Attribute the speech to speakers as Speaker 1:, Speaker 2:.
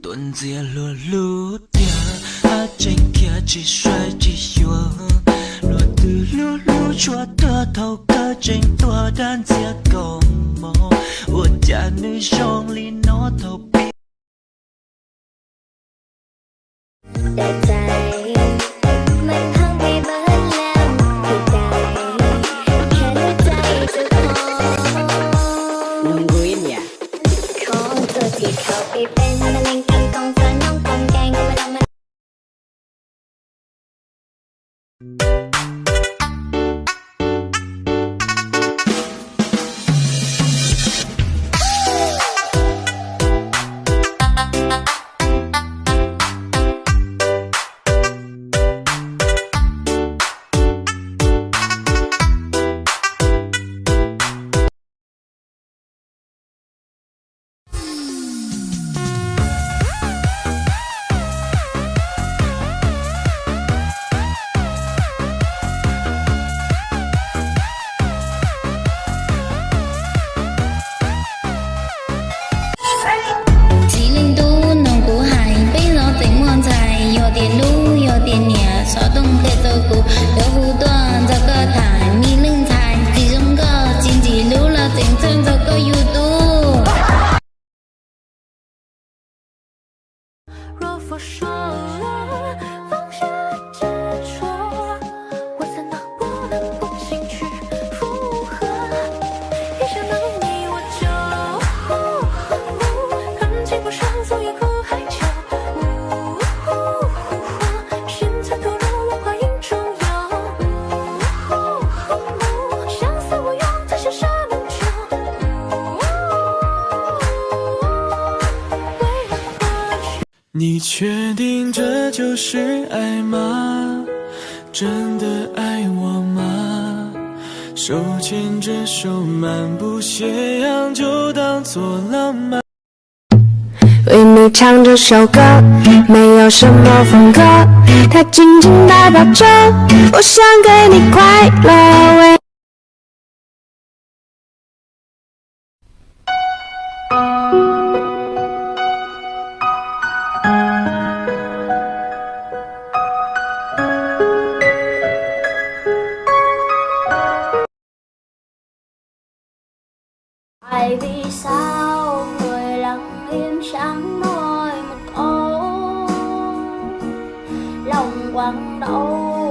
Speaker 1: Tuần ria lùa lút nhà tranh kia chỉ xoay chỉ xua lùa từ lúa lúa chúa tơ thâu cơ tranh tua đan ria cầu mò ua cha nữ trong ly nó thâu biết
Speaker 2: đạiใจมันทั้งไปเบิดแล้วให้ได้แค่ในใจจะพอ
Speaker 3: นุ่มกุ้ยเนี่ย
Speaker 2: ขอเธอที่เข้าไปเป็นมะเร็งกินกองฟ้าน้องกองแกงมาลองมา
Speaker 4: 说了放下执着，我怎能不能不进去附和？一想到你我就感情不上，所以哭海求。现在突然往花影中游，相思无用，在线上能救。
Speaker 1: 你确定这就是爱吗？真的爱我吗？手牵着手漫步斜阳，就当作浪漫。
Speaker 5: 为你唱这首歌，没有什么风格，它仅仅代表着我想给你快乐。
Speaker 2: Tại vì sao người lặng im chẳng nói một câu, lòng quặn đau